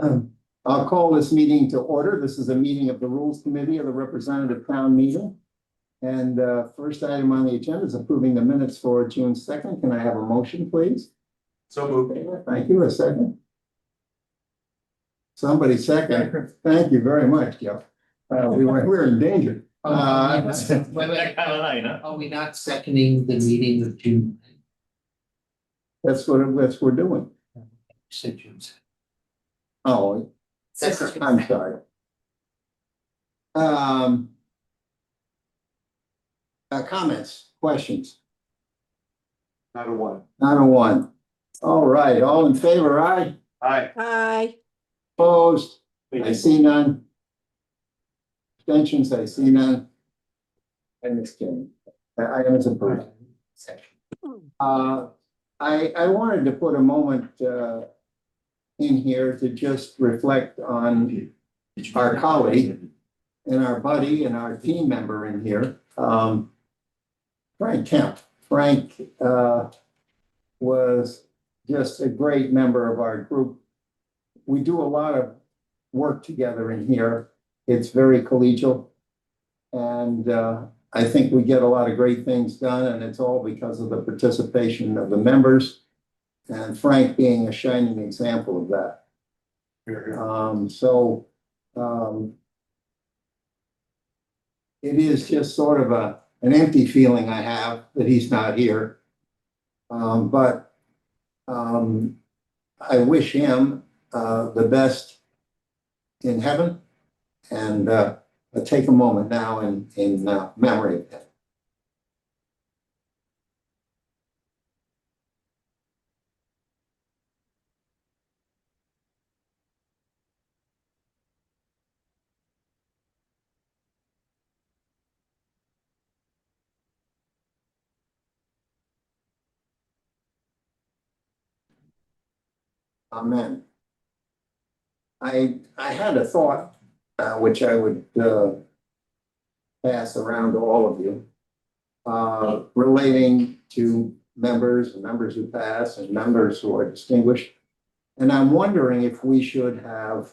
I'll call this meeting to order. This is a meeting of the Rules Committee of the Representative Town Meeting. And first item on the agenda is approving the minutes for June 2nd. Can I have a motion, please? So moved. Thank you. A second. Somebody second. Thank you very much, Jeff. We're in danger. Are we not seconding the meeting of June? That's what we're doing. Said June. Oh, I'm sorry. Comments, questions? Not a one. Not a one. All right, all in favor, aye? Aye. Aye. Opposed? I see none. Abstentions, I see none. And it's carried. Item is approved. I wanted to put a moment in here to just reflect on our colleague and our buddy and our team member in here, Frank Kemp. Frank was just a great member of our group. We do a lot of work together in here. It's very collegial. And I think we get a lot of great things done, and it's all because of the participation of the members and Frank being a shining example of that. It is just sort of an empty feeling I have that he's not here. But I wish him the best in heaven, and take a moment now in memory of him. Amen. I had a thought which I would pass around to all of you, relating to members and members who pass and members who are distinguished. And I'm wondering if we should have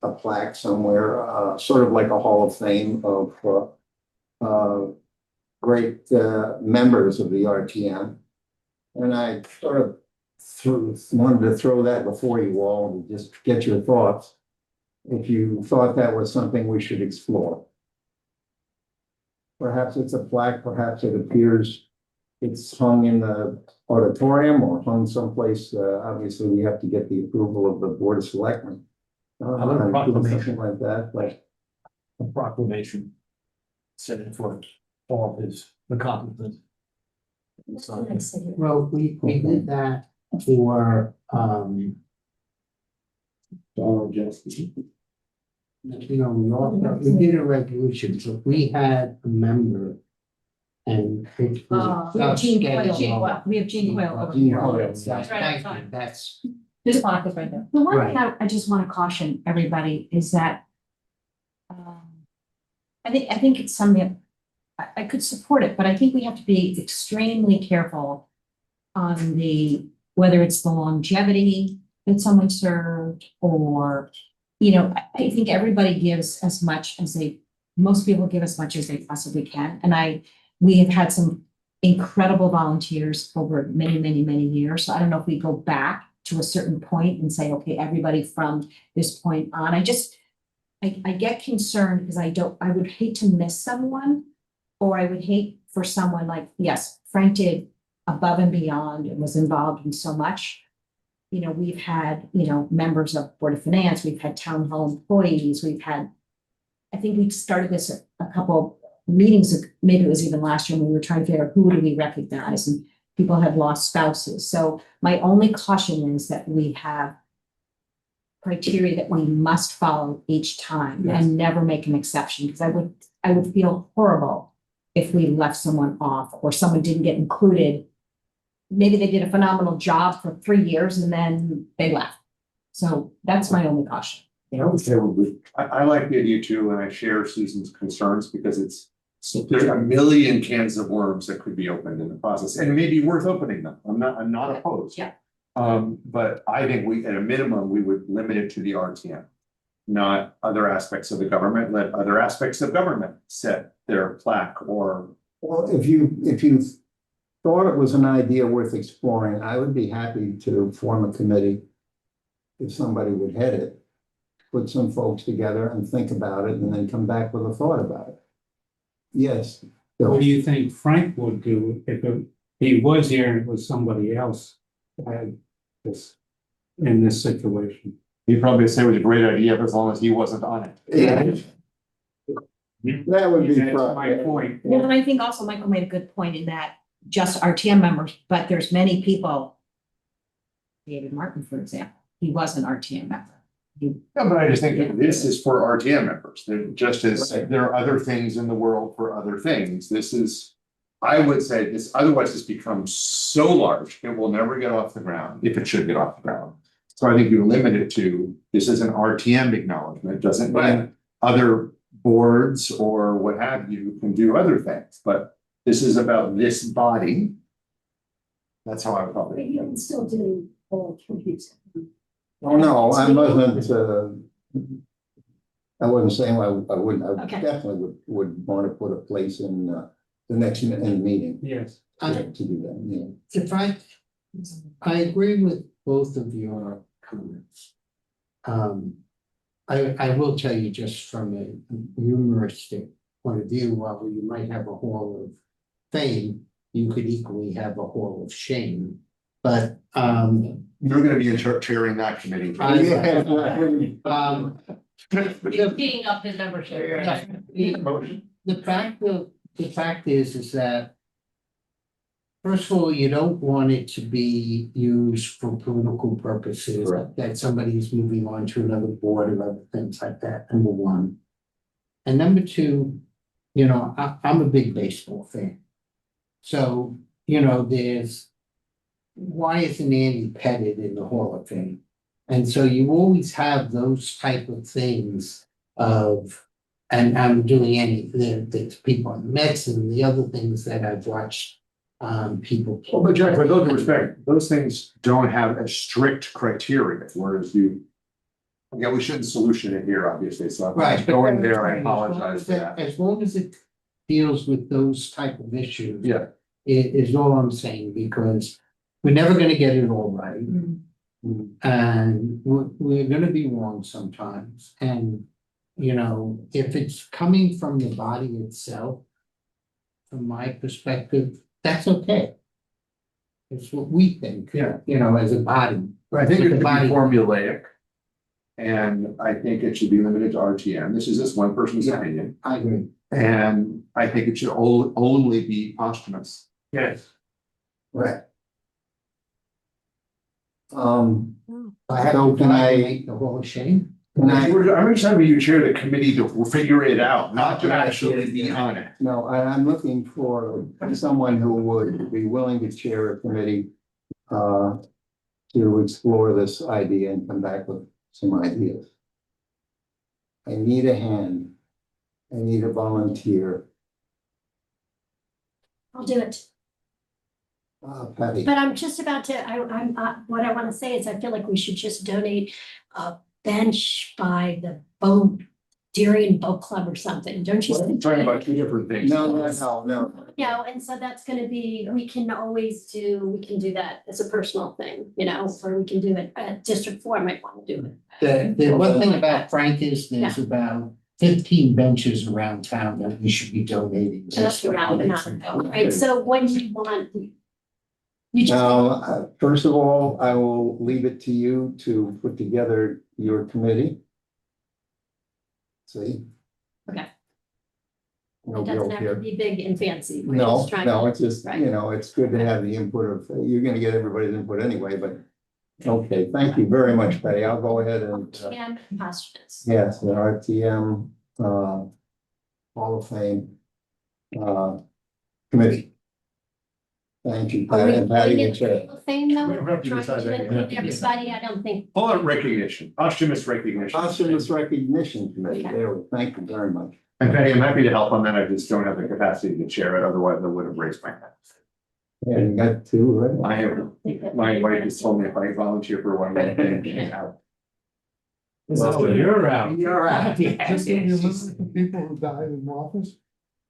a plaque somewhere, sort of like a Hall of Fame of great members of the RTM. And I sort of wanted to throw that before you all and just get your thoughts, if you thought that was something we should explore. Perhaps it's a plaque, perhaps it appears it's hung in the auditorium or hung someplace. Obviously, we have to get the approval of the Board of Selectmen. Something like that, like a proclamation sent it for all of his accomplishments. Well, we did that for we did a resolution, so we had a member. And it was We have Gene Coyle. We have Gene Coyle over here. That's Right outside. That's This plaque is right there. The one Right. thing I just want to caution everybody is that I think it's something I could support it, but I think we have to be extremely careful on whether it's the longevity that someone served, or, I think everybody gives as much as most people give as much as they possibly can. And we have had some incredible volunteers over many, many, many years. So I don't know if we go back to a certain point and say, okay, everybody from this point on. I get concerned because I would hate to miss someone, or I would hate for someone like, yes, Frank did above and beyond and was involved in so much. We've had, members of Board of Finance, we've had town hall employees, I think we started this a couple meetings, maybe it was even last year, when we were trying to figure out who do we recognize, and people had lost spouses. So my only caution is that we have criteria that we must follow each time and never make an exception, because I would feel horrible if we left someone off or someone didn't get included. Maybe they did a phenomenal job for 3 years and then they left. So that's my only caution. I would say I like the idea too, and I share Susan's concerns, because there's a million cans of worms that could be opened in the process, and it may be worth opening them. I'm not opposed. Yeah. But I think we, at a minimum, we would limit it to the RTM. Not other aspects of the government, let other aspects of government set their plaque or. Well, if you thought it was an idea worth exploring, I would be happy to form a committee. If somebody would head it, put some folks together and think about it and then come back with a thought about it. Yes. What do you think Frank would do if he was here and it was somebody else had this in this situation? He'd probably say it was a great idea as long as he wasn't on it. Yeah. That would be. That's my point. Yeah, and I think also Michael made a good point in that just RTM members, but there's many people. David Martin, for example, he was an RTM member. Yeah, but I just think this is for RTM members, just as there are other things in the world for other things, this is. I would say this, otherwise this becomes so large, it will never get off the ground, if it should get off the ground. So I think you limit it to, this is an RTM acknowledgement, doesn't mean other boards or what have you can do other things, but this is about this body. That's how I would probably. You can still do all committees. Oh, no, I wasn't saying I wouldn't, I Okay. definitely would want to put a place in the next meeting. Yes. To do that, yeah. If I agree with both of your comments. I will tell you just from a humoristic point of view, while you might have a hall of fame, you could equally have a hall of shame. But You're gonna be chairing that committee. Beating up his membership. the fact is that. First of all, you don't want it to be used for political purposes, Correct. that somebody's moving on to another board or other things like that, number one. And number two, I'm a big baseball fan. So, there's, why isn't Andy Pettit in the Hall of Fame? And so you always have those type of things of, and I'm doing the people on the Mets and the other things that I've watched. People. Well, but Jack, with all due respect, those things don't have a strict criteria, whereas you. Yeah, we shouldn't solution it here, obviously, so if I'm going there, I apologize for that. As long as it deals with those type of issues. Yeah. Is all I'm saying, because we're never gonna get it all right. And we're gonna be wrong sometimes, and, if it's coming from the body itself. From my perspective, that's okay. It's what we think. Yeah. As a body. I think it With should the be body. formulaic. And I think it should be limited to RTM, this is just one person's Yeah. opinion, I agree. and I think it should only be posthumous. Yes. Right. I have So to can I- make the whole shame. I'm just having you chair the committee to figure it out, not to actually be on it. No, I'm looking for someone who would be willing to chair a committee. To explore this idea and come back with some ideas. I need a hand. I need a volunteer. I'll do it. Patty, But I'm just about to, what I want to say is I feel like we should just donate a bench by the Darien Boat Club or something, don't you I'm think? talking about two different things. no. And so that's gonna be, we can do that as a personal thing, or we can do it at District 4 might want to do it. The one thing about Frank is there's about 15 benches around town that we should be donating. So that's around and on, right? So when do you want? You just, First of all, I will leave it to you to put together your committee. See? Okay. No it doesn't guilt have to here. be big and fancy. We're No, just trying no, to- it's just, right. it's good to have the input of, you're gonna get everybody's input anyway, but. Okay, thank you very much, Patty. I'll go ahead and, And postulates. yes, the RTM, Hall of Fame, committee. Thank you, Are we Patty, and Patty, putting the it chair. in the thing though? We don't have to Trying decide that include yet. everybody, I don't think. Call it recognition, posthumous recognition. Posthumous Recognition Committee, Okay. there, thank you very much. And Patty, I'm happy to help on that, I just don't have the capacity to chair it, otherwise I would have raised my hand. Yeah, you got two, right? I have, my wife just told me if I volunteer for one more thing, she's out. So you're out. You're out. Just give you a list of people who died in office.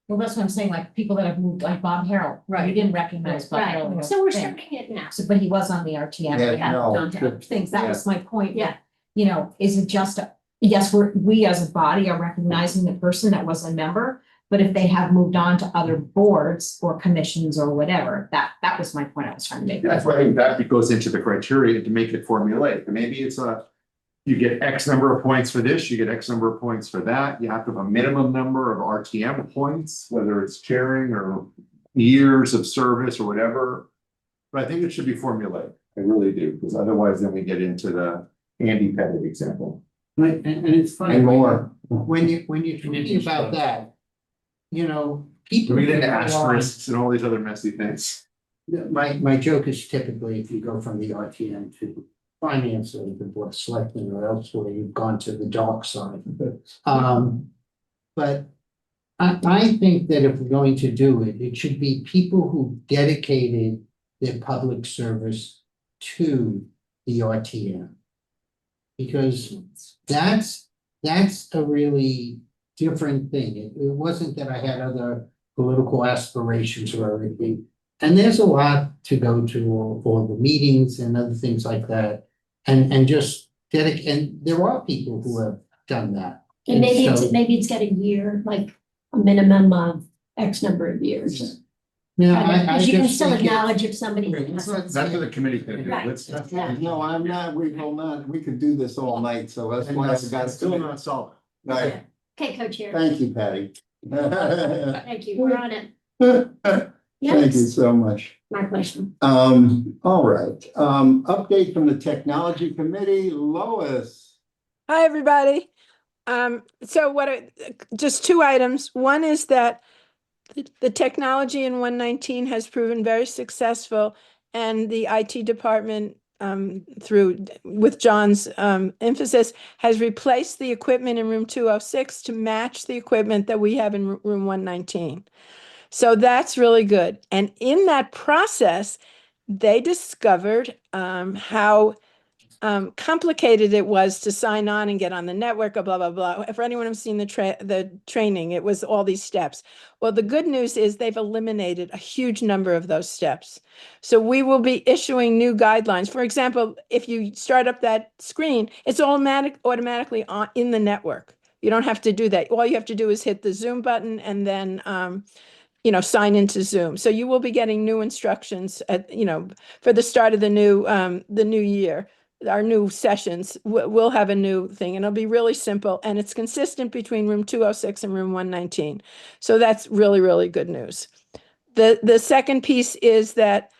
Well, that's what I'm saying, like people that have moved, like Bob Harrell. Right. We didn't recognize Bob Harrell. Right, so we're thing. starting it now. So, but he was on the RTM. Yeah, We had no, done good. things. That was my point. Yeah. You know, is it just, yes, we as a body are recognizing the person that was a member. But if they have moved on to other boards or commissions or whatever, that was my point I was trying to make. That's why I think that goes into the criteria to make it formulaic. Maybe it's you get X number of points for this, you get X number of points for that. You have to have a minimum number of RTM points, whether it's chairing or years of service or whatever. But I think it should be formulaic. I really do, because otherwise then we get into the Andy Pettit example. And it's funny. And more. When you're talking about that, you know, people. We get into who are on- asterisks and all these other messy things. My joke is typically if you go from the RTM to finance or the board of selectmen or elsewhere, you've gone to the dark side. But I think that if we're going to do it, it should be people who dedicated their public service to the RTM. Because that's a really different thing. It wasn't that I had other political aspirations or anything. And there's a lot to go to, all the meetings and other things like that. And just dedicate, and there are people who have done that. And maybe so- maybe it's got a year, like a minimum of X number of years. Yeah, I Because you can just still think it- acknowledge if somebody. That's what the committee can do. Right. Let's. No, I'm not, we will not, we could do this all night, so that's why I got. Still not solid. Right, Okay, co-chair, thank you, Patty. thank you, we're on it. Thank you Yes, so much. my pleasure. All right, update from the technology committee, Lois. Hi, everybody. Just two items. One is that the technology in 119 has proven very successful, and the IT department, with John's emphasis, has replaced the equipment in room 206 to match the equipment that we have in room 119. So that's really good. And in that process, they discovered how complicated it was to sign on and get on the network, blah, blah, blah. For anyone who's seen the training, it was all these steps. Well, the good news is they've eliminated a huge number of those steps. So we will be issuing new guidelines. For example, if you start up that screen, it's automatically in the network. You don't have to do that. All you have to do is hit the Zoom button and then sign into Zoom. So you will be getting new instructions for the start of the new year. Our new sessions, we'll have a new thing, and it'll be really simple, and it's consistent between room 206 and room 119. So that's really, really good news. The second piece is that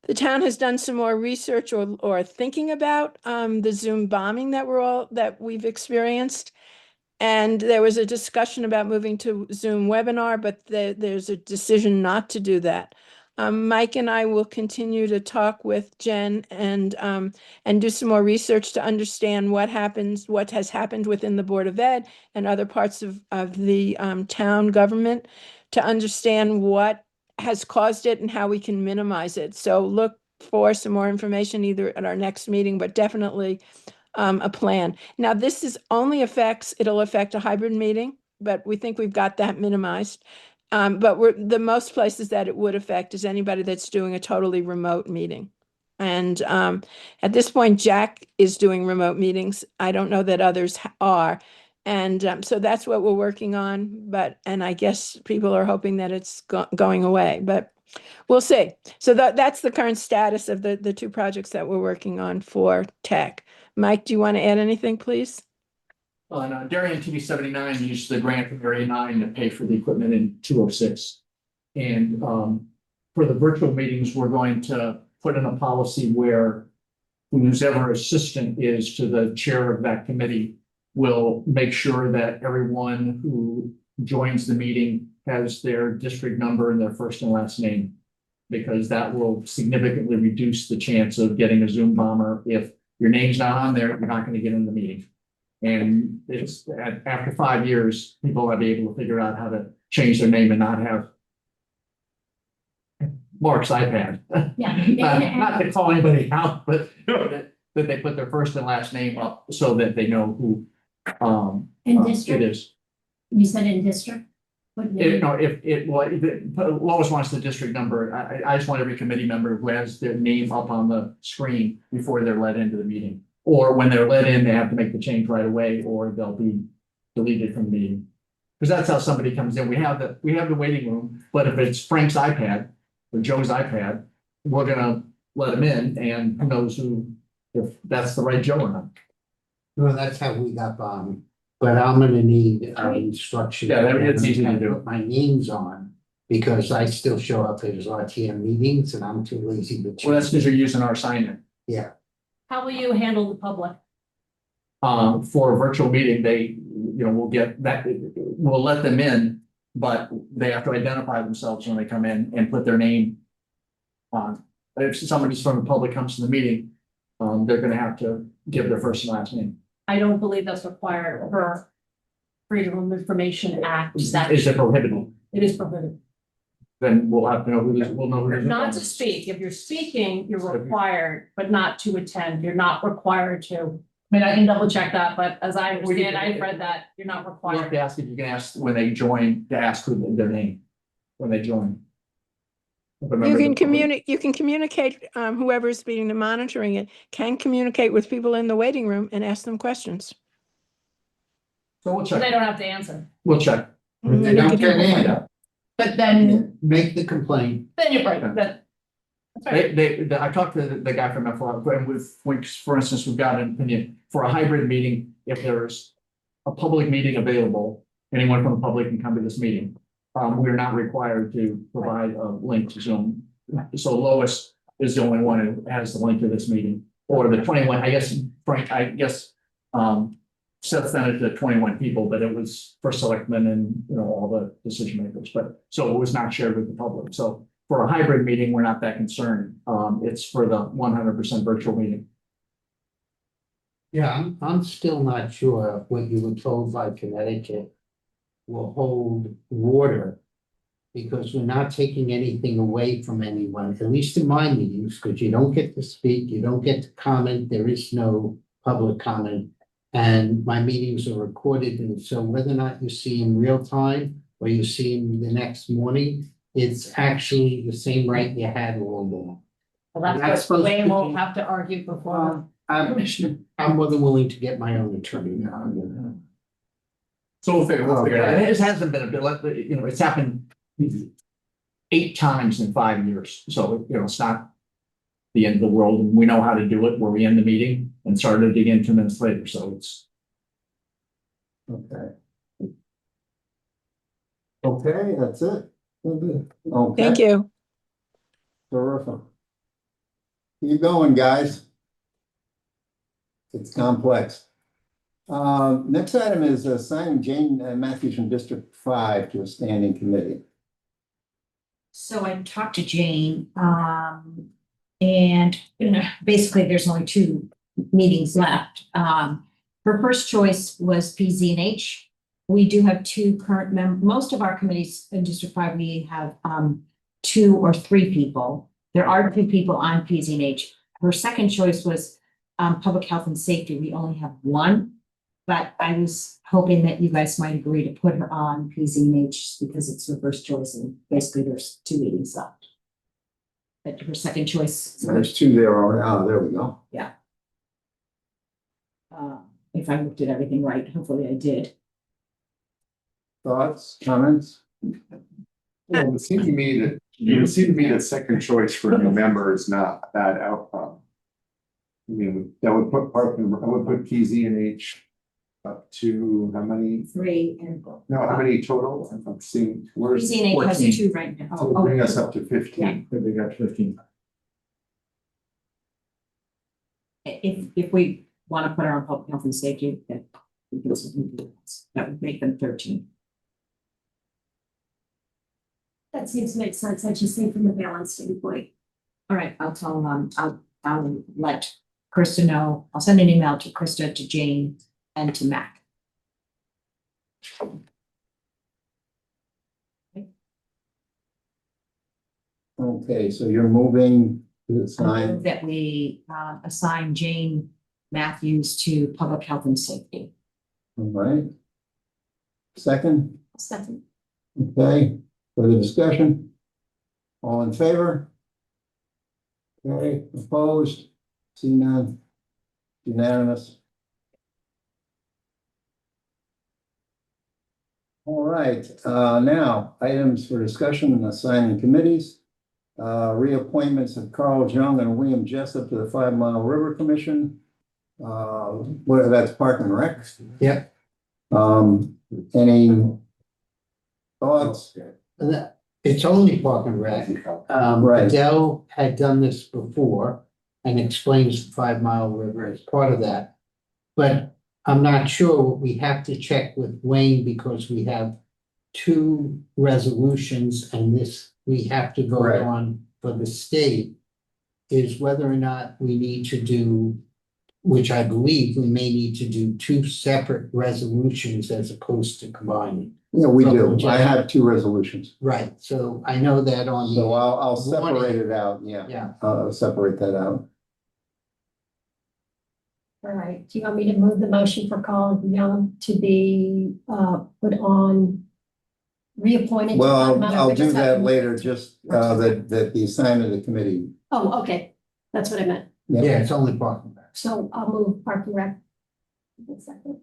the town has done some more research or thinking about the Zoom bombing that we've experienced. And there was a discussion about moving to Zoom webinar, but there's a decision not to do that. Mike and I will continue to talk with Jen and do some more research to understand what has happened within the Board of Ed and other parts of the town government to understand what has caused it and how we can minimize it. So look for some more information either at our next meeting, but definitely a plan. Now, this it'll affect a hybrid meeting, but we think we've got that minimized. But the most places that it would affect is anybody that's doing a totally remote meeting. And at this point, Jack is doing remote meetings. I don't know that others are. And so that's what we're working on. And I guess people are hoping that it's going away, but we'll see. So that's the current status of the two projects that we're working on for tech. Mike, do you want to add anything, please? On Darien TV 79 used the grant from Area 9 to pay for the equipment in 206. And for the virtual meetings, we're going to put in a policy where whoever assistant is to the chair of that committee will make sure that everyone who joins the meeting has their district number and their first and last name, because that will significantly reduce the chance of getting a Zoom bomber. If your name's not on there, you're not going to get in the meeting. And it's after 5 years, people will be able to figure out how to change their name and not have Mark's iPad. Yeah. Not to call anybody out, but that they put their first and last name up so that they know who In it district, is. you said in district? What If, name? no, if Lois wants the district number, I just want every committee member who has their name up on the screen before they're let into the meeting. Or when they're let in, they have to make the change right away, or they'll be deleted from the meeting. Because that's how somebody comes in. We have the waiting room, but if it's Frank's iPad or Joe's iPad, we're gonna let them in, and who knows if that's the right Joe or not. Well, that's how we got bombed, but I'm gonna need instruction. Yeah, it's easy to And do. Put my names on, because I still show up at RTM meetings and I'm too lazy to. Well, that's because you're using our sign-in. Yeah, How will you handle the public? For a virtual meeting, we'll get that, we'll let them in, but they have to identify themselves when they come in and put their name on. If somebody from the public comes to the meeting, they're gonna have to give their first and last name. I don't believe that's required per Freedom of Information Act. Is it prohibited? It is prohibited. Then we'll have to know we'll know who it is. Not to speak. If you're speaking, you're required, but not to attend. You're not required to. I mean, I can double check that, but as I understand, I've read that, you're not We'll have required. to ask if you can ask when they join, to ask who their name, when they join. If a member You of the can public- communicate, whoever's being the monitoring it can communicate with people in the waiting room and ask them questions. So we'll So they check, don't have to answer. we'll check. if they don't get We'll find in, out. But then make the complaint. you're right. That's right. I talked to the guy from FLR, and for instance, we've got an opinion for a hybrid meeting, if there's a public meeting available, anyone from the public can come to this meeting. We're not required to provide a link to Zoom. So Lois is the only one who has the link to this meeting, or the 21, Frank, Seth sent it to 21 people, but it was for selectmen and, all the decision makers, but, so it was not shared with the public. So for a hybrid meeting, we're not that concerned. It's for the 100% virtual meeting. Yeah, I'm still not sure what you were told by Connecticut will hold water. Because we're not taking anything away from anyone, at least in my meetings, because you don't get to speak, you don't get to comment, there is no public comment. And my meetings are recorded, and so whether or not you see in real time or you see them the next morning, it's actually the same right you had all along. Well, That's that's what supposed to Wayne will be- have to argue before. I'm more than willing to get my own attorney now. So we'll figure it out. Okay. It hasn't been a bit, it's happened 8 times in 5 years. So, it's not the end of the world, and we know how to do it, where we end the meeting and start it again 2 minutes later. So it's. Okay. Okay, that's it. Okay. Thank you. Terrific. Keep going, guys. It's complex. Next item is assigning Jane Matthews from District 5 to a standing committee. So I talked to Jane, and basically there's only 2 meetings left. Her first choice was PZNH. We do have 2 current most of our committees in District 5, we have 2 or 3 people. There are 2 people on PZNH. Her second choice was Public Health and Safety. We only have 1. But I was hoping that you guys might agree to put her on PZNH because it's her first choice, and basically there's 2 meetings left. But her second choice, There's 2 there already. Oh, there we go. if I looked at everything right, hopefully I did. Thoughts, comments? Well, it would seem to me that second choice for a new member is not a bad outcome. I mean, that would put PZNH up to how many? 3 and No, how many total? I'm seeing, where's? PZNH has 14. 2 right now. So bring us up to 15. They got 15. If we want to put her on Public Health and Safety, that would make them 13. That seems to make sense. I just think from a balance standpoint. All right, I'll tell I'll let Krista know. I'll send an email to Krista, to Jane, and to Mac. Okay, so you're moving to I move assign, that we assign Jane Matthews to public health and safety. all right? Second, Second. okay, further discussion? All in favor? Okay, opposed? See none? Unanimous? All right, now, items for discussion and assigning committees. Reappointments of Carl Jung and William Jessup to the 5 Mile River Commission. Whether that's Park and Rec. Yep. Any thoughts? It's only Park and Rec. Right. Adele had done this before and explains the 5 Mile River as part of that. But I'm not sure, we have to check with Wayne because we have 2 resolutions and this we have to vote Right. on for the state. Is whether or not we need to do, which I believe we may need to do 2 separate resolutions as opposed to combining. Yeah, we do. So, I have 2 resolutions. Right, so I know that on So the, I'll separate it out, yeah. yeah, I'll separate that out. All right, do you want me to move the motion for Carl Young to be put on reappointed? Well, to- I'll do just that have- later, just that the assignment of the committee. Oh, okay, that's what I meant. yeah, it's only Park and Rec. So I'll move Park and Rec. Second.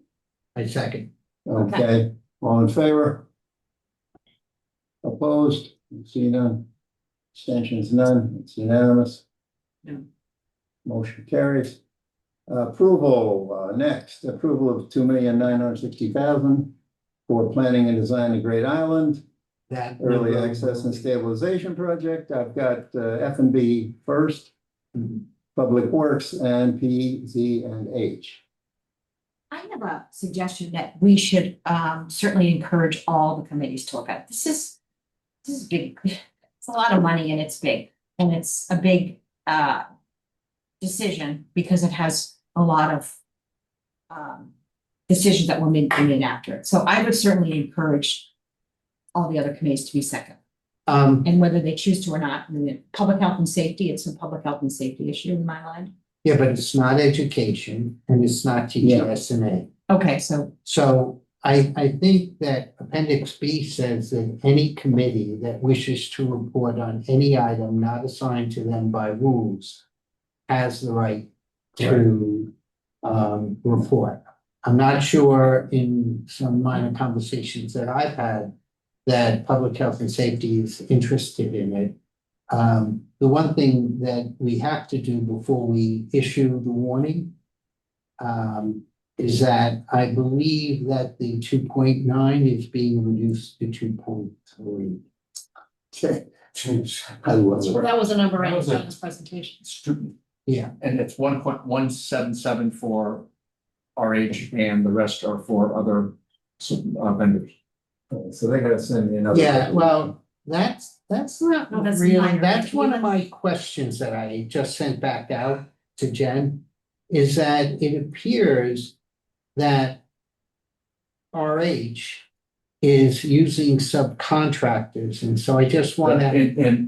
I second. Okay, all in favor? Opposed? See none. Abstentions none. It's unanimous. No. Motion carries. Approval, next, approval of 2,960,000 for planning and design of Great Island, That. early number access will and be- stabilization project. I've got F&B first, Mhm. Public Works, and P, Z, and H. I have a suggestion that we should certainly encourage all the committees to look at. This is big. It's a lot of money and it's big. And it's a big decision because it has a lot of decisions that were made after it. So I would certainly encourage all the other committees to be second. And whether they choose to or not, I mean, public health and safety, it's a public health and safety issue in my mind. Yeah, but it's not education and it's not TGSNA. Okay, so So I think that Appendix B says that any committee that wishes to report on any item not assigned to them by rules has the right to report. I'm not sure in some minor conversations that I've had that public health and safety is interested in it. The one thing that we have to do before we issue the warning is that I believe that the 2.9 is being reduced to 2.3. Okay. I love it. That was a number That in was a- John's presentation. Student, Yeah, and it's 1.177 for RH and the rest are for other vendors. So they gotta send me another. yeah, well, that's not No, that's really, minor. that's one of my questions that I just sent back out to Jen. Is that it appears that RH is using subcontractors, and so I just wanna.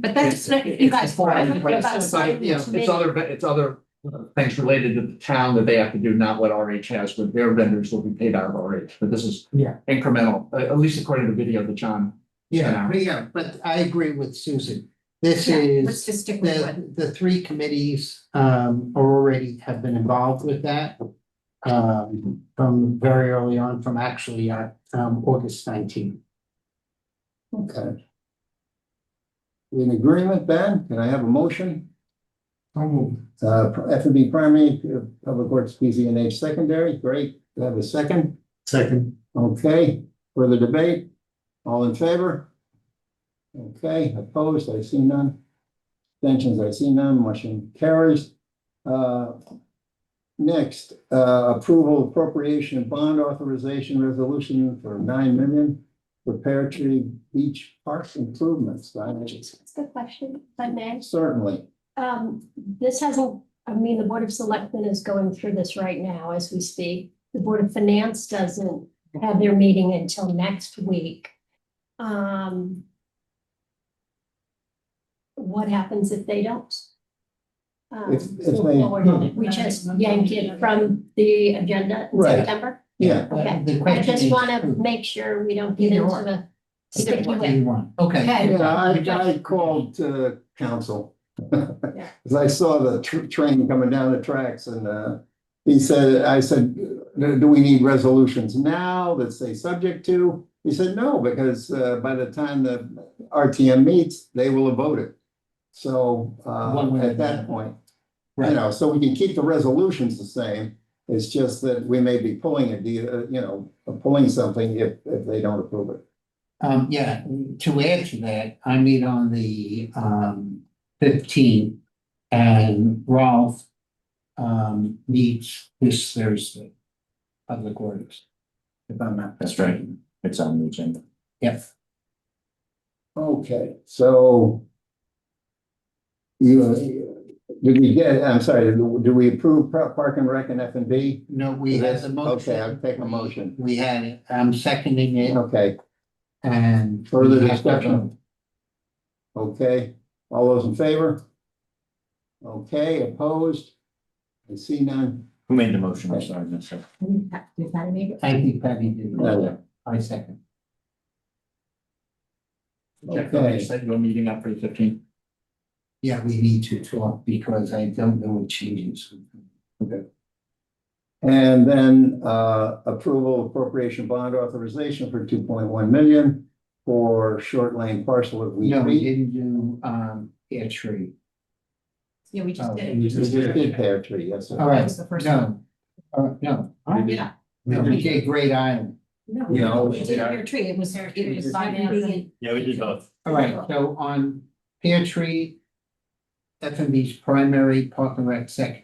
But that's not- you guys- It's other things related to the town that they have to do, not what RH has, but their vendors will be paid out of RH, but this is Yeah. incremental, at least according to the video that John. Yeah, but I agree with Susan. This yeah, is. let's just stick with what. The 3 committees are already have been involved with that. From very early on, from actually August 19th. Okay. We in agreement, Ben? Can I have a motion? F&B primary, Public Works, PZ and H secondary, great. Do I have a second? Second. Okay, further debate? All in favor? Okay, opposed, I see none. Abstentions, I see none, motion carries. Next, approval appropriation and bond authorization resolution for 9 million for Pear Tree Beach Park improvements. That's a good question, if I may. Certainly, This hasn't, I mean, the Board of Selectmen is going through this right now as we speak. The Board of Finance doesn't have their meeting until next week. what happens if they don't? If Move they- forward on it. We just yank it from the agenda in Right. September. Yeah, Okay, The I question just is wanna who? make sure we don't get Either into or. a Either sticky one, wicket. either one. Okay. I called council. Cause I saw the train coming down the tracks and, I said, do we need resolutions now that say subject to? He said, no, because, by the time the RTM meets, they will have voted. So, One way or at the that other. point, Right. you know, so we can keep the resolutions the same. It's just that we may be pulling pulling something if they don't approve it. Yeah, to add to that, I meet on the 15th and Rolf meets this Thursday. Public Works. If I'm not. That's right. It's on the agenda. Yep. Okay, so. I'm sorry, do we approve Park and Rec and F&B? No, we had the motion. Okay, I'll take a motion. We had it. I'm seconding it Okay, and. further we have to discussion? Okay, all those in favor? Okay, opposed? I see none. Who made the motion? I'm sorry, Ms. Sir. Did Patty make it? I think Patty did. Yeah. I second. Jeff, Okay. set your meeting up for the 15th. Yeah, we need to talk because I don't know what changes. And then approval appropriation bond authorization for 2.1 million for short lane parcel of Wheat No, we Beach. didn't do Pear Tree. Yeah, we just Oh, did. We just did Pear Tree, yes, sir. All That right, was the first no. No, Yeah. no, we did Great Island. No, We did your tree, it was. Yeah, we did both. All right, so on Pear Tree, F&B's primary, Park and Rec second.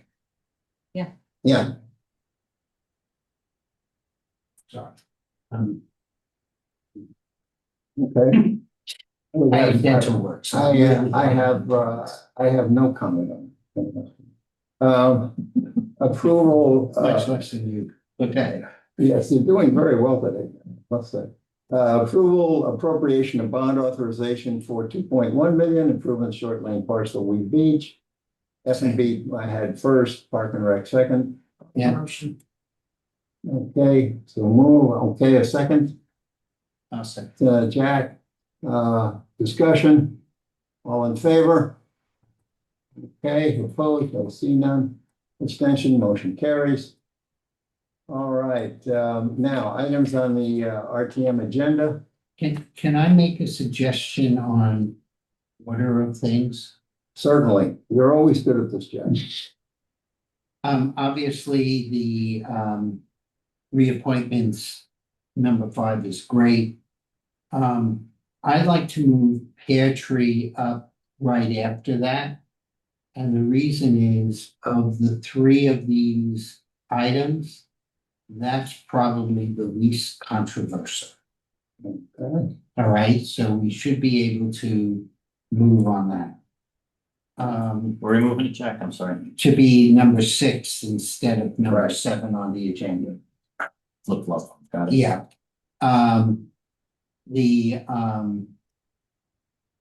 Yeah, Sorry. okay. I have dental work. so- I have no comment on it. Approval, Much less than you, okay. yes, you're doing very well today, I must say. Approval appropriation of bond authorization for 2.1 million improvement short lane parcel Wheat Beach. F&B I had first, Park and Rec second. Yeah. Motion. Okay, so move, okay, a second, I'll second. Jack, discussion, all in favor? Okay, opposed, I see none, abstention, motion carries. All right, now items on the RTM agenda. Can I make a suggestion on order of things? Certainly, you're always good at this, Jack. Obviously, the reappointments, number 5 is great. I'd like to move Pear Tree up right after that. And the reason is, of the 3 of these items, that's probably the least controversial. Okay. All right, so we should be able to move on that. We're removing a check. I'm sorry. To be number 6 instead of number Right. 7 on the agenda. Flip flop. Got it. Yeah.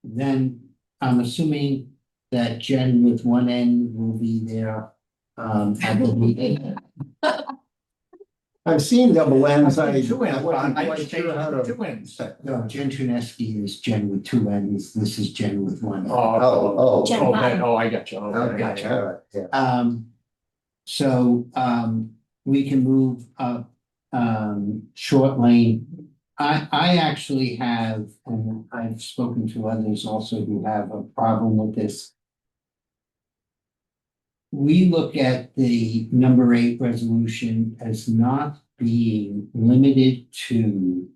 Then I'm assuming that Jen with one N will be there at the meeting. I've seen double N's, I Two ends, wasn't I quite just sure how changed to. two ends. No, Jen Truneski is Jen with 2 N's. This is Jen with 1 N. Oh, Jen Oh, Bottom. I got you. Oh, I okay, got you. all right, yeah. So we can move up short lane. I actually have, and I've spoken to others also who have a problem with this. We look at the number 8 resolution as not being limited to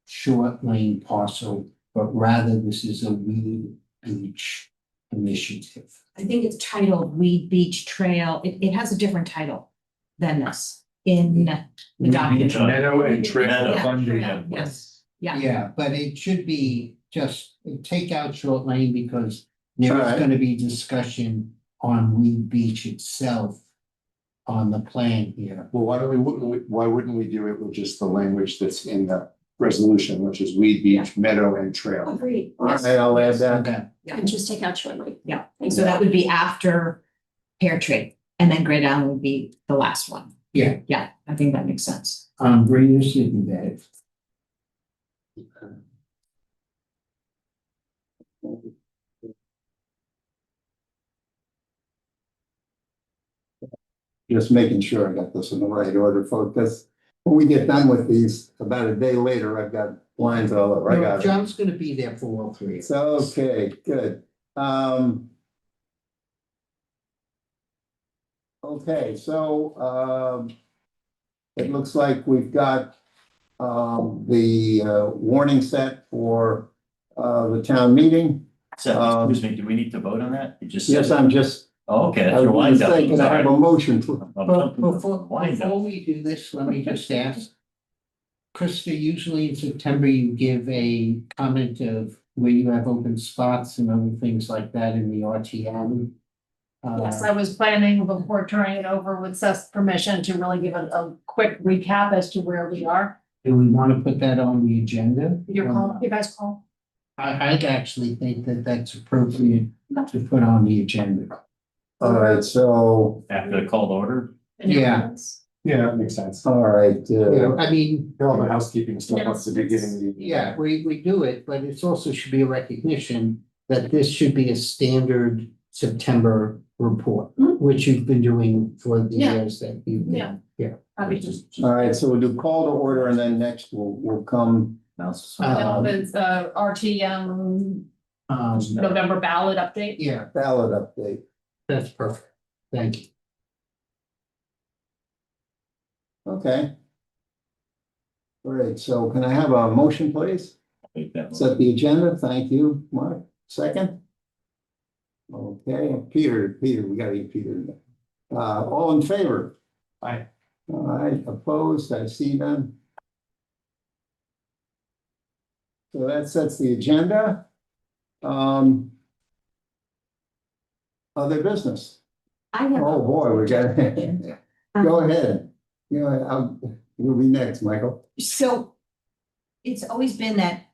short lane parcel, but rather this is a Weed Beach initiative. I think it's titled Weed Beach Trail. It has a different title than this in the document. Meadow and trail Yeah, funding. trail, yes, yeah. Yeah, but it should be just take out short lane because there is Alright. gonna be discussion on Weed Beach itself on the plan here. Well, why wouldn't we do it with just the language that's in the resolution, which is Weed Beach, Meadow and Trail. Agreed. All right, I'll add that. Okay. And just take out Shortly. Yeah, so that would be after Pear Tree, and then Great Island would be the last one. Yeah. Yeah, I think that makes sense. Bring your sleeping bag. Just making sure I got this in the right order, folks, because when we get done with these, about a day later, I've got lines all over. I No, got it. John's gonna be there for all three. So, okay, good. Okay, so, it looks like we've got, the, warning set for, the town meeting. So, excuse me, do we need to vote on that? You just said. Yes, I'm just, Oh, okay, I that's your was wind up. thinking I have a motion. I'm But jumping to the before wind up. we do this, let me just ask. Krista, usually in September, you give a comment of where you have open spots and other things like that in the RTM. Yes, I was planning before turning it over with Seth's permission to really give a quick recap as to where we are. Do we want to put that on the agenda? Your call, you guys call. I'd actually think that that's appropriate to put on the agenda. All right, so, After the call to order, Yeah. Yeah, that makes sense. all right, Yeah, I mean, All the housekeeping stuff at the beginning. of the- yeah, we do it, but it's also should be a recognition that this should be a standard September report, which you've been doing for the Yeah. years that you've been. Yeah. Probably just. all right, so we'll do call to order and then next we'll come, announce. With RTM November ballot update. Yeah, ballot update. that's perfect. Thank you. Okay. All right, so can I have a motion, please? Take that one. Set the agenda. Thank you, Mark. Second? Okay, Peter, we gotta get Peter. All in favor? Aye. All right, opposed, I see none. So that sets the agenda. Other business. I have. Oh, boy, we got, go ahead. You know, you'll be next, Michael. So it's always been that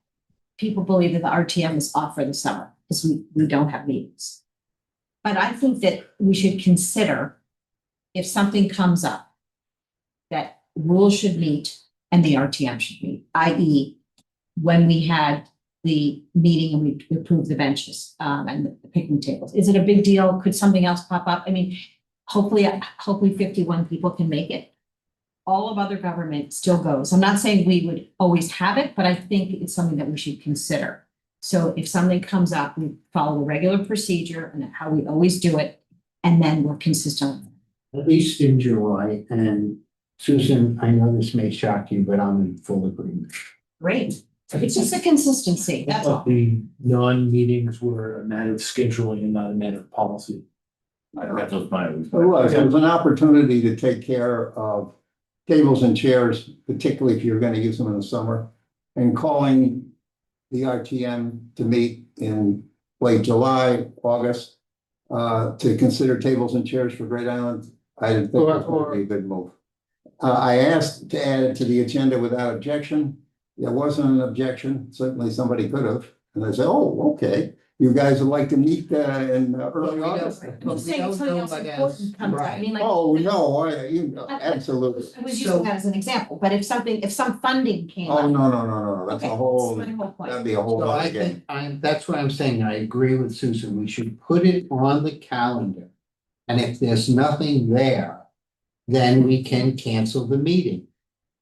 people believe that the RTM is off for the summer because we don't have meetings. But I think that we should consider if something comes up that rules should meet and the RTM should meet, i.e. when we had the meeting and we approved the benches and the picnic tables. Is it a big deal? Could something else pop up? I mean, hopefully 51 people can make it. All of other government still goes. I'm not saying we would always have it, but I think it's something that we should consider. So if something comes up, we follow the regular procedure and how we always do it, and then we're consistent. At least in July, and Susan, I know this may shock you, but I'm in full agreement. Great. It's just a consistency, that's all. The non-meetings were a matter of scheduling and not a matter of policy. That was my. It was an opportunity to take care of tables and chairs, particularly if you're gonna use them in the summer. And calling the RTM to meet in late July, August, to consider tables and chairs for Great Island, I didn't think it would be a good move. I asked to add it to the agenda without objection. There wasn't an objection, certainly somebody could have, and I said, oh, okay, you guys would like to meet in early August? I'm saying if something else important comes up, I mean, like. Oh, no, absolutely. I was using that as an example, but if some funding came up. Oh, no, that's Okay, a whole, that's my whole point. that'd be a whole So other I game. think that's what I'm saying. I agree with Susan. We should put it on the calendar. And if there's nothing there, then we can cancel the meeting.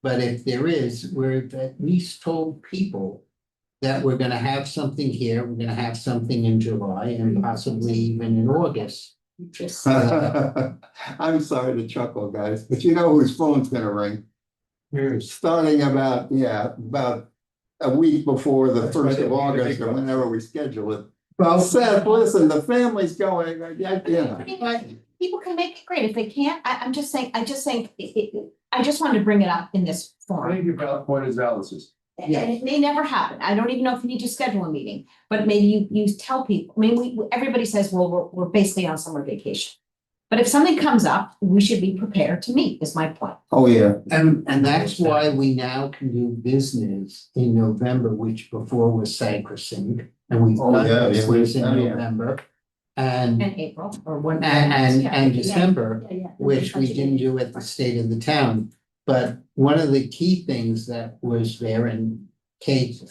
But if there is, we've at least told people that we're gonna have something here, we're gonna have something in July and possibly even in August. I'm sorry to chuckle, guys, but you know whose phone's gonna ring? Starting about a week before the That's why first they of need to August make or it. whenever we schedule it. Well, Seth, listen, the family's going, yeah, People can make it great. If they can't, I'm just saying, I just wanted to bring it up in this I forum. think your valid point is valid. And it may never happen. I don't even know if you need to schedule a meeting, but maybe you tell people, I mean, everybody says, well, we're basically on summer vacation. But if something comes up, we should be prepared to meet, is my point. Oh, yeah. And that's why we now can do business in November, which before was sacrosanct. And we've Oh, done yeah, business in oh, yeah. November. And And April or one. December, Yeah, yeah. which we didn't do at the state of the town. But one of the key things that was there, and Kate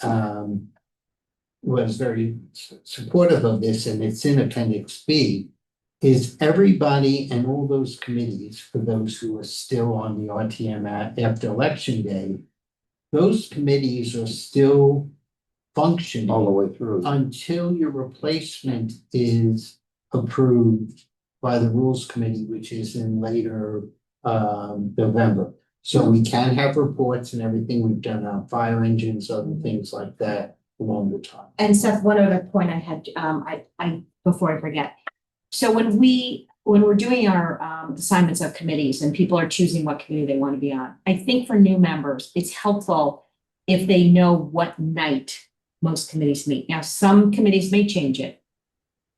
was very supportive of this, and it's in Appendix B, is everybody and all those committees, for those who are still on the RTM after election day, those committees are still functioning All the way through. until your replacement is approved by the Rules Committee, which is in later November. So we can have reports and everything. We've done on fire engines, other things like that along the time. And Seth, one other point I had, before I forget. So when we're doing our assignments of committees and people are choosing what committee they want to be on, I think for new members, it's helpful if they know what night most committees meet. Now, some committees may change it.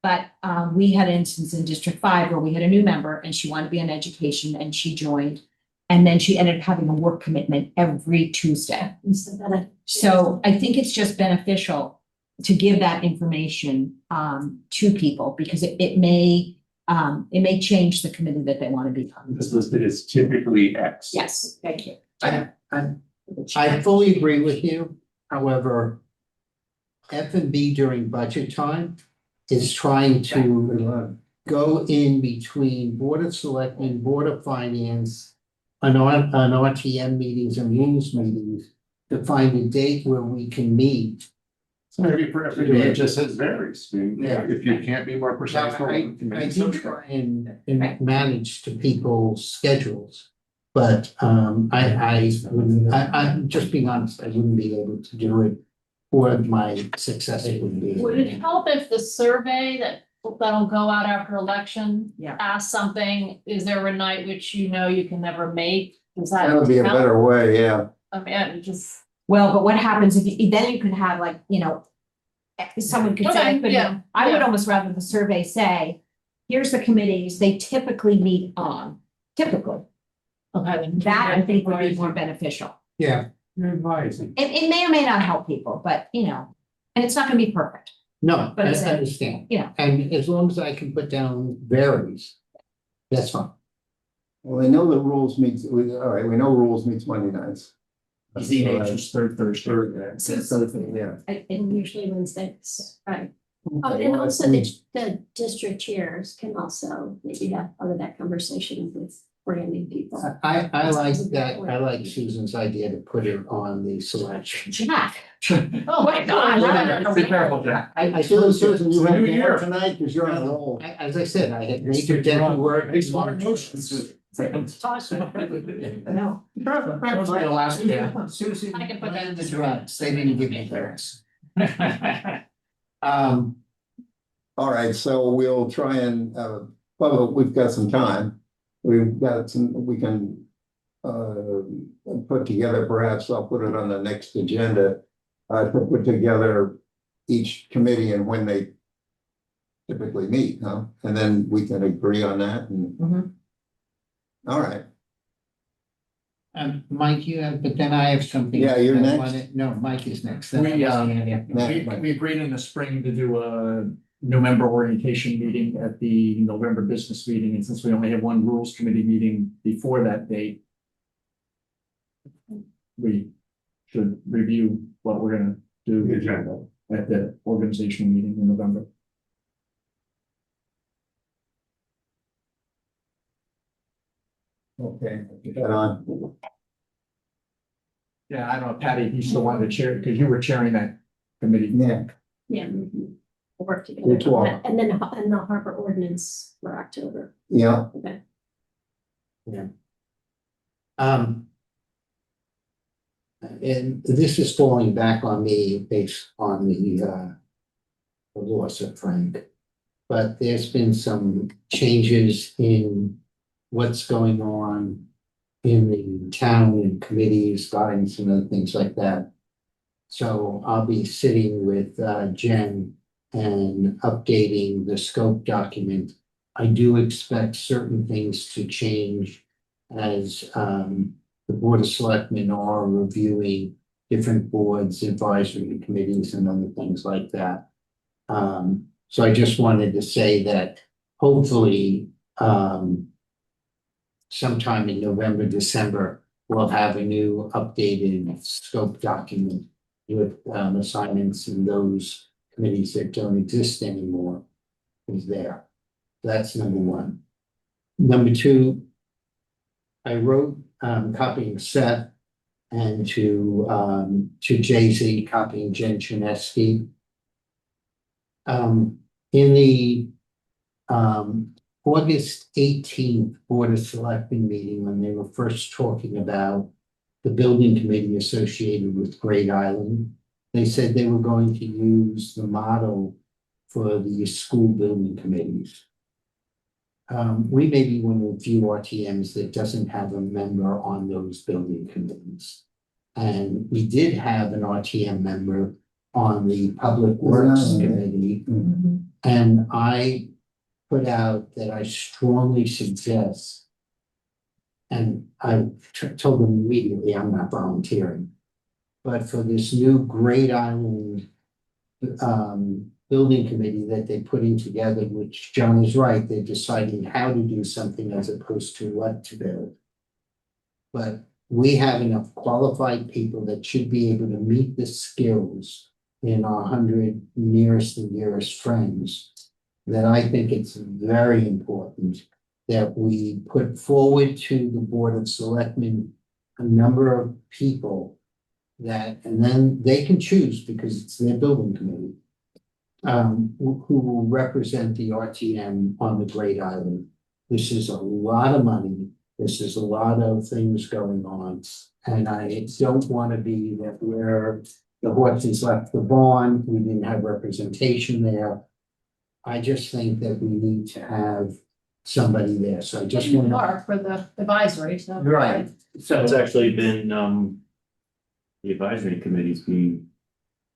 But we had an instance in District 5 where we had a new member and she wanted to be on education and she joined. And then she ended up having a work commitment every Tuesday. So I think it's just beneficial to give that information to people because it may change the committee that they want to be on. It's listed as typically X. Yes, thank you. I fully agree with you. However, F&B during budget time is trying to go in between Board of Selectmen, Board of Finance, an RTM meetings and rules meetings to find a date where we can meet. So maybe for everybody, it just says varies. I mean, Yeah. if you can't be more precise. I do try and manage to people's schedules. But I'm just being honest, I wouldn't be able to do it or my successor would be. Would it help if the survey that'll go out after election? Yeah. Asks something, is there a night which you know you can never make? Does that? That would be a help? better way, yeah. I mean, it just. Well, but what happens if then you could have like, someone could say, Okay, yeah, I would yeah. almost rather the survey say, here's the committees they typically meet on, typically. Okay. then That I think would be more beneficial. Yeah, You're advising. It may or may not help people, but and it's not gonna be perfect. no, But I it's understand. yeah. And as long as I can put down varies, that's fine. Well, I know the rules meets, all right, we know rules meets Monday nights. ZNH is third Thursday. Yeah. And usually Wednesdays, right? Oh, Okay, and well, also we- the district chairs can also maybe have part of that conversation with branding people. I like that, I like Susan's idea to put it on the selection. Jack. Oh, my God. Be careful, Jack. I Susan, you have New to year. work tonight because you're on a roll. as I said, I had major dental work. Makes a lot of motions. No. Susan, I can put that ran in the the drugs, they didn't give me theirs. All right, so we'll try and, well, we've got some time. We've got some, we can put together, perhaps I'll put it on the next agenda. To put together each committee and when they typically meet, huh? And then we can agree on that and. Mhm. All right, Mike, you have, but then I have something. Yeah, you're I next. no, Mike is next. We Mike. we agreed in the spring to do a November orientation meeting at the November business meeting, and since we only have one rules committee meeting before that date. We should review what we're gonna do The agenda. at the organizational meeting in November. okay, get that on. Yeah, I don't know, Patty, if you still wanted to chair, because you were chairing that committee. Yeah, Yeah. We'll work together. Which on one? that. And then, and the Harbor ordinance for October. yeah, Okay. And this is falling back on me based on the loss of Frank. But there's been some changes in what's going on in the town and committees, guidance and other things like that. So I'll be sitting with Jen and updating the scope document I do expect certain things to change as the Board of Selectmen are reviewing different boards, advisory committees and other things like that. So I just wanted to say that hopefully sometime in November, December, we'll have a new updated scope document with assignments in those committees that don't exist anymore is there. That's number one. Number two, I wrote copying Seth and to Jay-Z copying Jen Chinesky. In the August 18th Board of Selectmen meeting, when they were first talking about the building committee associated with Great Island, they said they were going to use the model for the school building committees. We may be one of the few RTMs that doesn't have a member on those building committees. And we did have an RTM member on the Public Works Committee. And I put out that I strongly suggest, and I told them immediately I'm not volunteering, but for this new Great Island building committee that they're putting together, which John is right, they're deciding how to do something as opposed to what to build. But we have enough qualified people that should be able to meet the skills in our 100 nearest and dearest friends, that I think it's very important that we put forward to the Board of Selectmen a number of people that, and then they can choose because it's their building committee, who will represent the RTM on the Great Island. This is a lot of money. This is a lot of things going on. And I don't want to be that where the horses left the barn, we didn't have representation there. I just think that we need to have somebody there. So I just want You to. are for the advisory, so. Right. So it's actually been, the advisory committee's being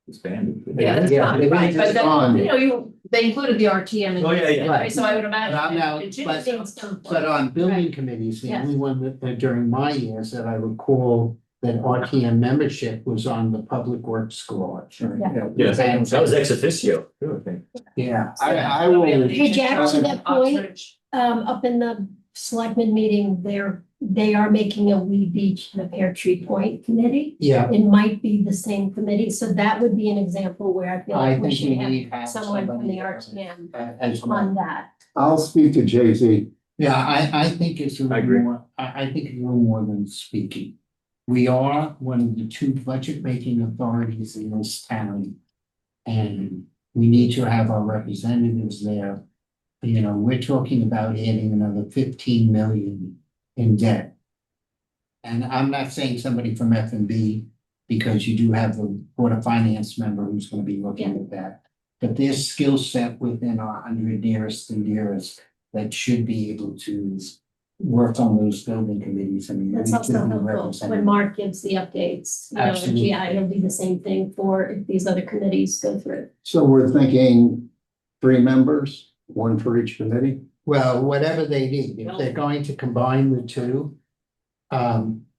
expanded. Yeah, that's Yeah, fine, they've right, been but on then, it. they included the RTM in Oh, yeah, this, yeah. right, so I would But I'm imagine. now- that Jim but- thinks some- But on building Right. committees, the Yes. only one that during my years that I recall that RTM membership was on the Public Works Lodge. Yes, that was ex officio, too, I think. Yeah, I will. Hey, Jack, to that point, Oxford. up in the selectmen meeting, they are making a Wee Beach and a Pear Tree Point committee. yeah, It might be the same committee, so that would be an example where I feel I like we think should we have need to have someone from somebody the RTM as well. on that. I'll speak to Jay-Z. Yeah, I think it's a I agree. little more, I think it's a little more than speaking. We are one of the two budget-making authorities in this town. And we need to have our representatives there. You know, we're talking about adding another 15 million in debt. And I'm not saying somebody from F&B, because you do have the Board of Finance member who's gonna be looking at that. But there's skill set within our 100 nearest and dearest that should be able to work on those building committees. I mean. That's we also should be helpful represented. when Mark gives the updates. You know, Absolutely. GI, it'll be the same thing for if these other committees go through. So we're thinking 3 members, 1 for each committee? Well, whatever they need, if they're going to combine the two.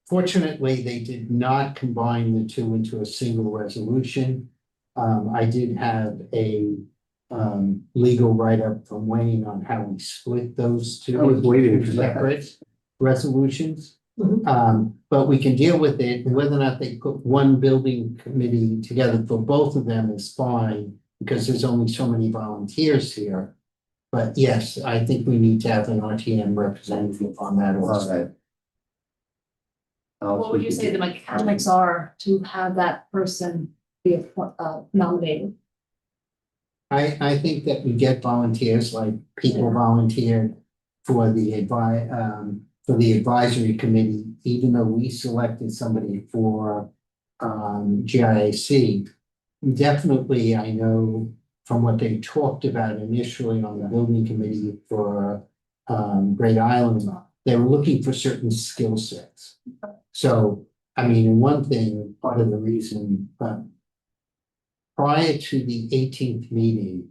Fortunately, they did not combine the two into a single resolution. I did have a legal write-up from Wayne on how we split those two. I was waiting for that. Separate resolutions. Mhm. But we can deal with it, and whether or not they put one building committee together for both of them is fine, because there's only so many volunteers here. But yes, I think we need to have an RTM representative on that All also. right. I'll What would you speak to say the mechanics are to have that person be nominated? I think that we get volunteers, like people volunteered for the advisory committee, even though we selected somebody for GIAC. Definitely, I know from what they talked about initially on the building committee for Great Island, they were looking for certain skill sets. So, I mean, one thing, part of the reason, prior to the 18th meeting,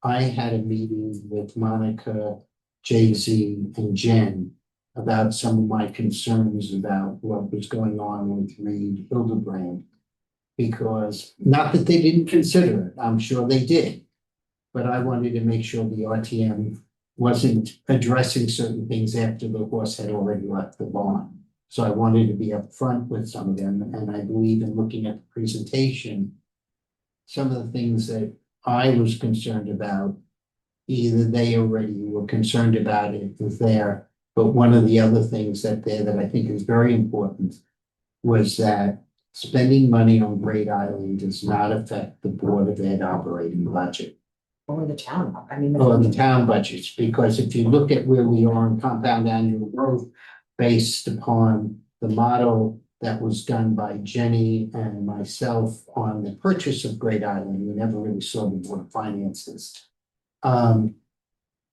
I had a meeting with Monica Jay-Z and Jen about some of my concerns about what was going on with Reed Hildebrand. Because, not that they didn't consider it, I'm sure they did. But I wanted to make sure the RTM wasn't addressing certain things after the horse had already left the barn. So I wanted to be upfront with some of them, and I believe in looking at the presentation, some of the things that I was concerned about, either they already were concerned about it was there, but one of the other things that I think is very important was that spending money on Great Island does not affect the Board of Ed operating budget. Or the town, I mean. Or the town budgets, because if you look at where we are in compound annual growth based upon the model that was done by Jenny and myself on the purchase of Great Island, we never really saw the Board of Finances.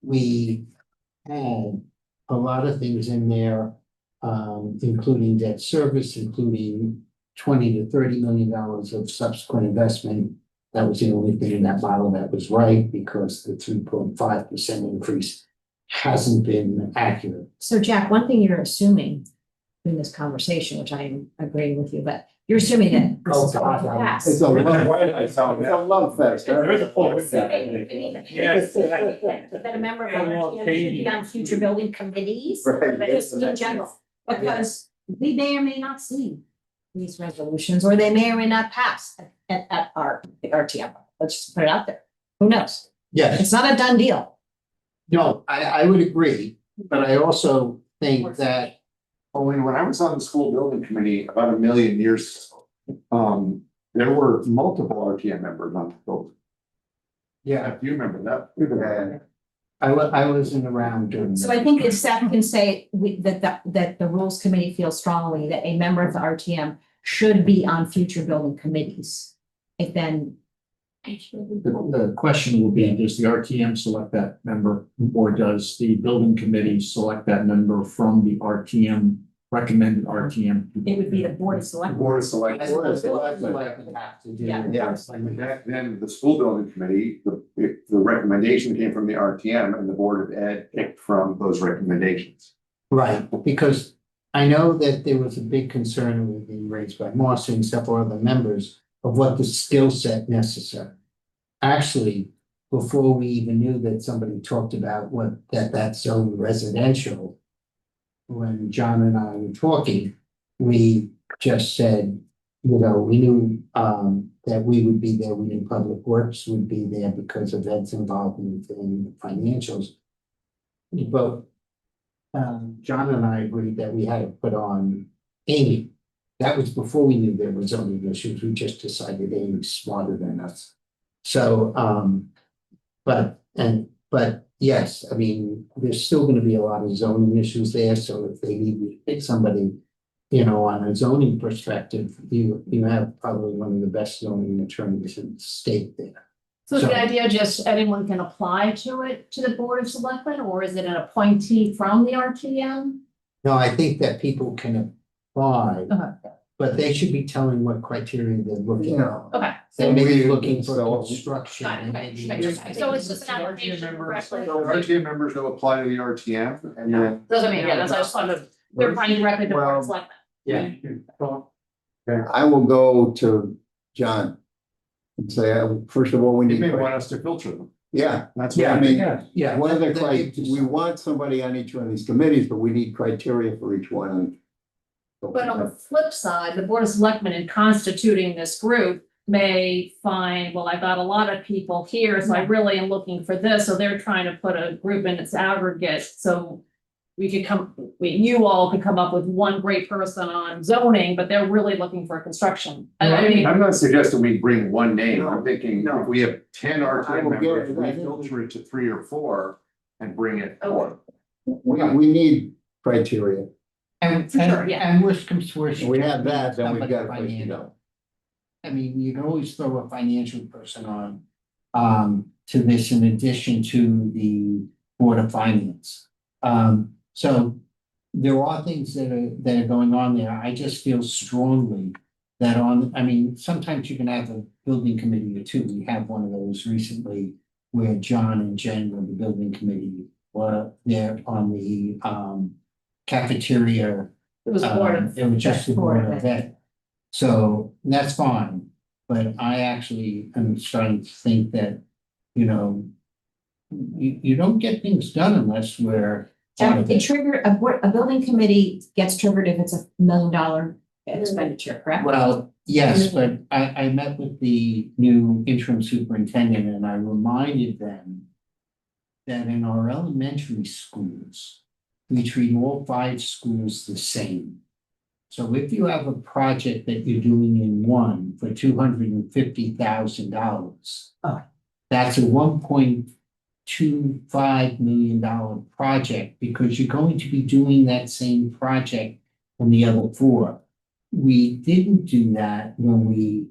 We had a lot of things in there, including debt service, including $20 to $30 million of subsequent investment. That was the only thing in that model that was right, because the 3.5% increase hasn't been accurate. So Jack, one thing you're assuming in this conversation, which I'm agreeing with you, but you're assuming that this is going to pass. It's a love fest. There is a poll. Yes. That a member of our team should be on future building committees, Right. but just in general, because we may or may not see these resolutions, or they may or may not pass at our RTM. Let's just put it out there. Who knows? Yes, It's not a done deal. no, I would agree, but I also think that, When I was on the school building committee about a million years ago, there were multiple RTM members on the building. yeah, If you remember that. Yeah. I wasn't around during. So I think if staff can say that the rules committee feels strongly that a member of the RTM should be on future building committees. If then. The question will be, does the RTM select that member, or does the building committee select that member from the RTM, recommended RTM? It would be the board of selectmen. Board of Selectmen. Yeah. Yes. Back then, the school building committee, the recommendation came from the RTM, and the Board of Ed picked from those recommendations. Right, because I know that there was a big concern being raised by Marcy and several other members of what the skill set necessary. Actually, before we even knew that somebody talked about that's zone residential, when John and I were talking, we just said, we knew that we would be there, we knew Public Works would be there because of Ed's involvement in financials. But John and I agreed that we had to put on Amy. That was before we knew there were zoning issues. We just decided Amy's smarter than us. So, but yes, I mean, there's still gonna be a lot of zoning issues there. So if they need to pick somebody, on a zoning perspective, you have probably one of the best zoning attorneys in the state there. So the idea just anyone can apply to it, to the Board of Selectmen, or is it an appointee from the RTM? No, I think that people can apply, Okay. but they should be telling what criteria they're looking at. Okay. They may be So looking for so- construction. Got it, okay. maybe- So it's just an application directly. RTM members go apply to the RTM, and then. Doesn't mean, that's why I just wanted, they're applying directly to the Board of Selectmen. Yeah. I will go to John and say, first of all, we You need. may want us to filter them. Yeah, That's yeah, I what mean, Yeah. one of the, that- we want somebody on each one of these committees, but we need criteria for each one. But on the flip side, the Board of Selectmen in constituting this group may find, well, I got a lot of people here, so I really am looking for this, so they're trying to put a group in its aggregate, so you all could come up with one great person on zoning, but they're really looking for construction. I mean, I'm not suggesting we bring one name, No, I'm thinking no. if we have 10 I RTM will get members, it. we filter it to 3 or 4 and bring it forward. We need criteria. And, For sure, yeah. and worst comes to worst. We have that, then we've somebody got a place to financial. go. I mean, you can always throw a financial person on, to this in addition to the Board of Finance. So there are things that are going on there. I just feel strongly that sometimes you can have a building committee or two. We have one of those recently where John and Jen were the building committee were there on the cafeteria. It was board of. It was just the board of ed. So that's fine, but I actually am starting to think that, you know, you don't get things done unless we're. part of It it. trigger, a building committee gets triggered if it's $1 million expenditure, correct? Well, yes, but I met with the new interim superintendent and I reminded them that in our elementary schools, we treat all 5 schools the same. So if you have a project that you're doing in one for $250,000. Oh. That's a $1.25 million project because you're going to be doing that same project in the other 4. We didn't do that when we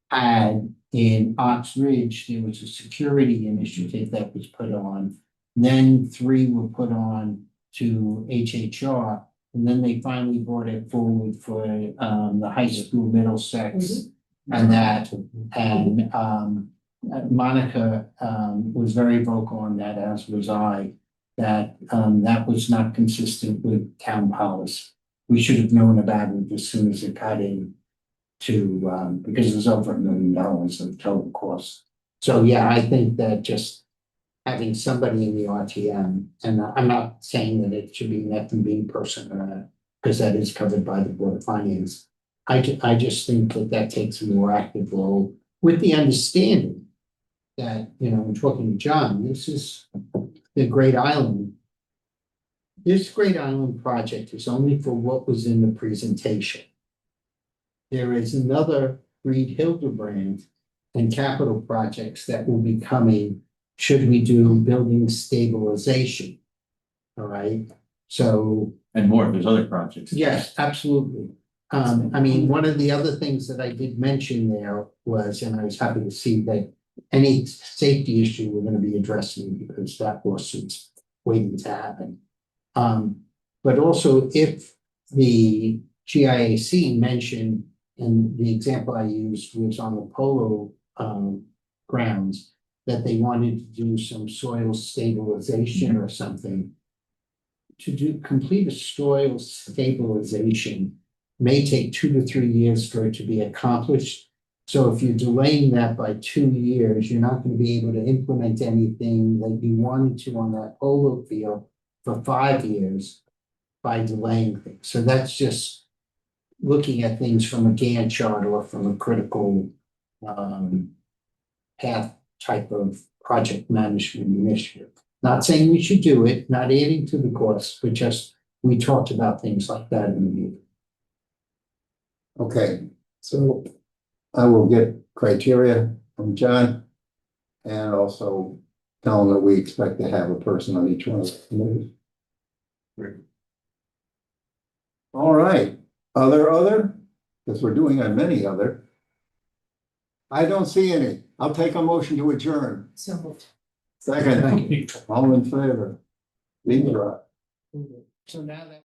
had in Ox Ridge, there was a security initiative that was put on. Then 3 were put on to HHR, and then they finally brought it forward for the high school, Middlesex, and that, and Monica was very vocal on that, as was I, that that was not consistent with town policy. We should have known about it as soon as it got in to because it was over $1 million of total cost. So yeah, I think that just having somebody in the RTM, and I'm not saying that it should be an F&B person, because that is covered by the Board of Finance. I just think that that takes a more active role with the understanding that, you know, I'm talking to John, this is the Great Island. This Great Island project is only for what was in the presentation. There is another Reed Hildebrand and capital projects that will be coming should we do building stabilization. All right, so. And more, there's other projects. Yes, absolutely. I mean, one of the other things that I did mention there was, and I was happy to see that any safety issue we're gonna be addressing because that lawsuit's waiting to happen. But also if the GIAC mentioned, and the example I used was on the polo grounds, that they wanted to do some soil stabilization or something. To complete a soil stabilization may take 2 to 3 years for it to be accomplished. So if you're delaying that by 2 years, you're not going to be able to implement anything that you wanted to on that polo field for 5 years by delaying things. So that's just looking at things from a Gantt chart or from a critical path type of project management initiative. Not saying we should do it, not adding to the cost, but just we talked about things like that in the meeting. Okay, so I will get criteria from John. And also tell him that we expect to have a person on each one of the committees. Great. All right, other, because we're doing on many other. I don't see any. I'll take a motion to adjourn. So moved. Second, all in favor? Leave it up. So now that